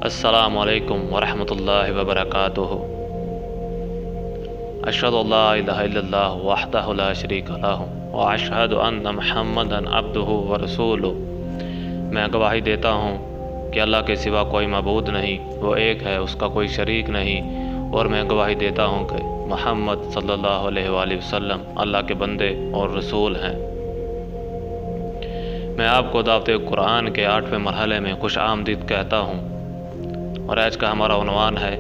अस्सलामु अलैकुम वरहमतुल्लाहि वबरकातुहु। अशहदु अल्ला इलाहा इल्लल्लाह वहदहु ला शरीका लहु व अशहदु अन्न मुहम्मदन अब्दुहु व रसूलुहु। मैं गवाही देता हूँ कि अल्लाह के सिवा कोई मबूद नहीं, वो एक है, उसका कोई शरीक नहीं। और मैं गवाही देता हूँ कि मुहम्मद सल्लल्लाहु अलैहि वसल्लम अल्लाह के बंदे और रसूल हैं। मैं आपको दावते कुरान के 8वें मरहले में खुश आमदीद कहता हूँ और आज का हमारा उन्वान है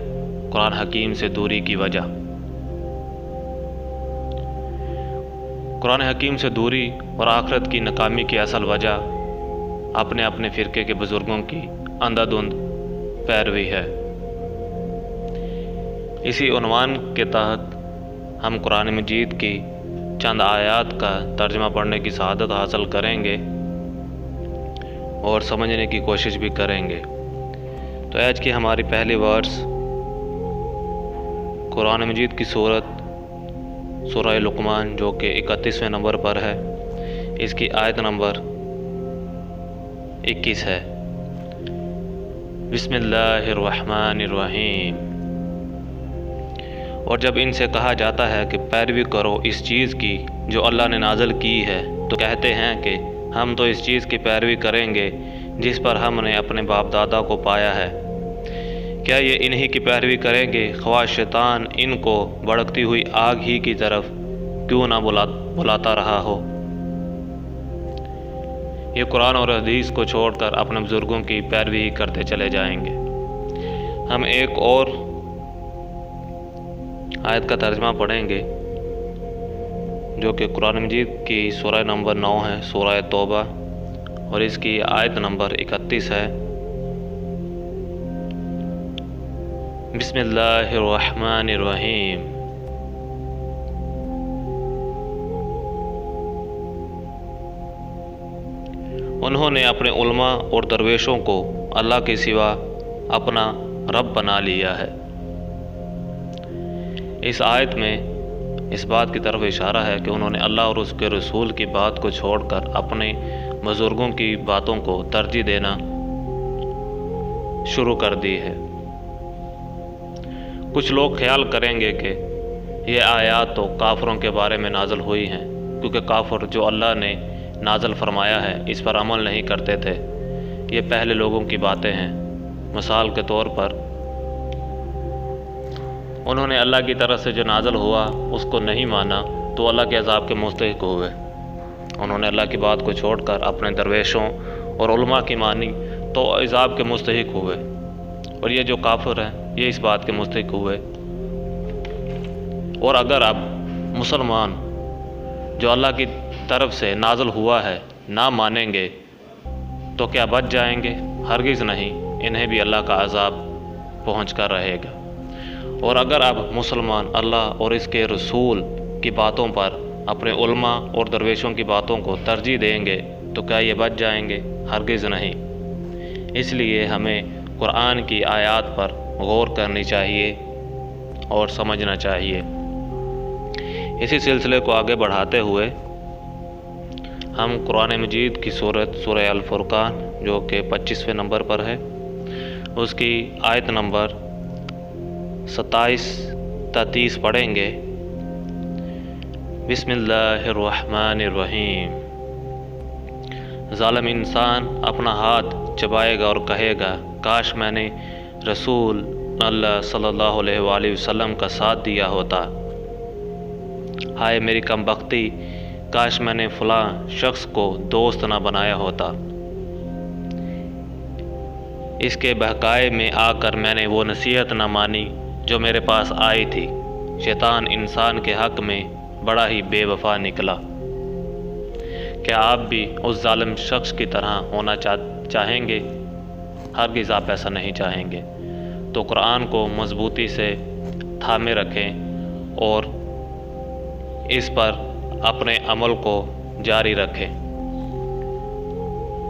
कुरान हकीम से दूरी की वजह। कुरान हकीम से दूरी और आखिरत की नाकामी की असल वजह अपने अपने फ़िरके के बुज़ुर्गों की अंधाधुंध पैरवी है। इसी उन्वान के तहत हम कुरान मजीद की चंद आयात का तर्जुमा पढ़ने की सआदत हासिल करेंगे और समझने की कोशिश भी करेंगे। तो आज की हमारी पहली वर्स कुरान मजीद की सूरह लुक़मान जो कि 31वें नंबर पर है, इसकी आयत नंबर 21 है। बिस्मिल्लाहिर्रहमानिर्रहीम। और जब इनसे कहा जाता है कि पैरवी करो इस चीज़ की जो अल्लाह ने नाज़िल की है, तो कहते हैं कि हम तो इस चीज़ की पैरवी करेंगे जिस पर हमने अपने बाप दादा को पाया है। क्या ये इन्हीं की पैरवी करेंगे ख्वाह शैतान इनको भड़कती हुई आग ही की तरफ क्यों ना बुलाता रहा हो। ये कुरान और हदीस को छोड़कर अपने बुज़ुर्गों की पैरवी करते चले जाएंगे। हम एक और आयत का तर्जुमा पढ़ेंगे जो कि कुरान मजीद की सूरह नंबर 9 है, सूरह तौबा, और इसकी आयत नंबर 31 है। बिस्मिल्लाहिर्रहमानिर्रहीम। उन्होंने अपने उलमा और दरवेशों को अल्लाह के सिवा अपना रब बना लिया है। इस आयत में इस बात की तरफ इशारा है कि उन्होंने अल्लाह और उसके रसूल की बात को छोड़कर अपने बुज़ुर्गों की बातों को तरजीह देना शुरू कर दी है। कुछ लोग ख्याल करेंगे कि ये आयत तो काफ़रों के बारे में नाज़िल हुई हैं, क्योंकि काफ़िर जो अल्लाह ने नाज़िल फरमाया है इस पर अमल नहीं करते थे। ये पहले लोगों की बातें हैं। मिसाल के तौर पर उन्होंने अल्लाह की तरफ से जो नाज़िल हुआ उसको नहीं माना तो अल्लाह के अज़ाब के मुस्तहिक़ हुए। उन्होंने अल्लाह की बात को छोड़कर अपने दरवेशों और उलमा की मानी तो अज़ाब के मुस्तहिक़ हुए। और ये जो काफिर हैं ये इस बात के मुस्तहिक़ हुए। और अगर आप मुसलमान जो अल्लाह की तरफ से नाज़िल हुआ है ना मानेंगे तो क्या बच जाएंगे? हरगिज़ नहीं, इन्हें भी अल्लाह का अज़ाब पहुँच कर रहेगा। और अगर आप मुसलमान अल्लाह और इसके रसूल की बातों पर अपने उलमा और दरवेशों की बातों को तरजीह देंगे तो क्या ये बच जाएंगे? हरगिज़ नहीं। इसलिए हमें कुरान की आयत पर गौर करनी चाहिए और समझना चाहिए। इसी सिलसिले को आगे बढ़ाते हुए हम कुरान मजीद की सूरह अल फुरकान जो कि 25वें नंबर पर है, उसकी आयत नंबर 27-30 पढ़ेंगे। बिस्मिल्लाहिर्रहमानिर्रहीम। ज़ालिम इंसान अपना हाथ चबाएगा और कहेगा काश मैंने रसूल अल्लाह सल्लल्लाहु अलैहि वसल्लम का साथ दिया होता। हाय मेरी कमबख्ती, काश मैंने फ़लाँ शख्स को दोस्त ना बनाया होता। इसके बहकाए में आकर मैंने वो नसीहत ना मानी जो मेरे पास आई थी। शैतान इंसान के हक़ में बड़ा ही बेवफा निकला। क्या आप भी उस जालिम शख्स की तरह होना चाहेंगे? हरगिज़ आप ऐसा नहीं चाहेंगे। तो कुरान को मज़बूती से थामे रखें और इस पर अपने अमल को जारी रखें।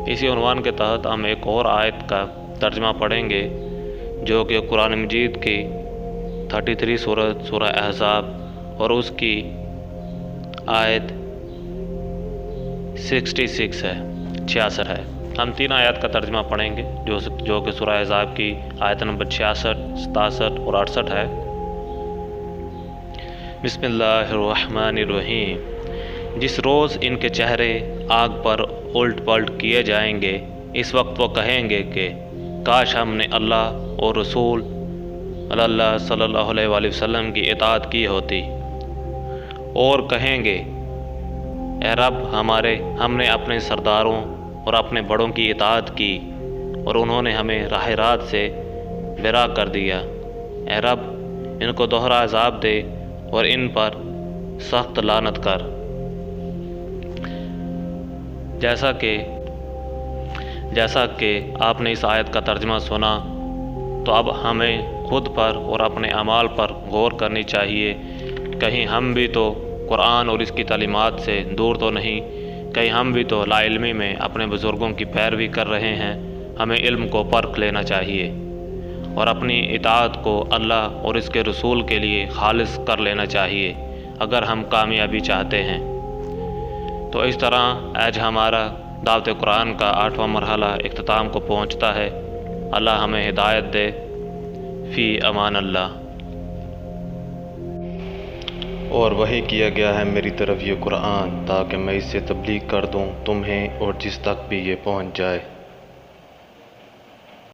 इसी उन्वान के तहत हम एक और आयत का तर्जुमा पढ़ेंगे जो कि कुरान मजीद की 33 सूरह अहज़ाब और उसकी आयत 66 है, 66 है। ہم 3 آیات کا ترجمہ پڑھیں گے جو کہ سورہ احزاب کی آیت نمبر 66، 67 اور 68 ہے۔ بسم اللہ الرحمن الرحیم۔ جس روز ان کے چہرے آگ پر الٹ پلٹ کیے جائیں گے، اس وقت وہ کہیں گے کہ کاش ہم نے اللہ اور رسول اللہ صلی اللہ علیہ وآلہ وسلم کی اطاعت کی ہوتی، اور کہیں گے اے رب ہم نے اپنے سرداروں اور اپنے بڑوں کی اطاعت کی اور انہوں نے ہمیں راہ راست سے برا کر دیا۔ اے رب ان کو دوہرا عذاب دے اور ان پر سخت لعنت کر۔ جیسا کہ آپ نے اس آیت کا ترجمہ سنا، تو اب ہمیں خود پر اور اپنے اعمال پر غور کرنی چاہیے۔ کہیں ہم بھی تو قرآن اور اس کی تعلیمات سے دور تو نہیں، کہیں ہم بھی تو لا علمی میں اپنے بزرگوں کی پیروی کر رہے ہیں۔ ہمیں علم کو پرکھ لینا چاہیے اور اپنی اطاعت کو اللہ اور اس کے رسول کے لیے خالص کر لینا چاہیے اگر ہم کامیابی چاہتے ہیں۔ تو اس طرح آج ہمارا دعوت قرآن کا 8واں مرحلہ اختتام کو پہنچتا ہے۔ اللہ ہمیں ہدایت دے۔ فی امان اللہ۔ اور وحی کیا گیا ہے میری طرف یہ قرآن تاکہ میں اس سے تبلیغ کر دوں تمہیں اور جس تک بھی یہ پہنچ جائے۔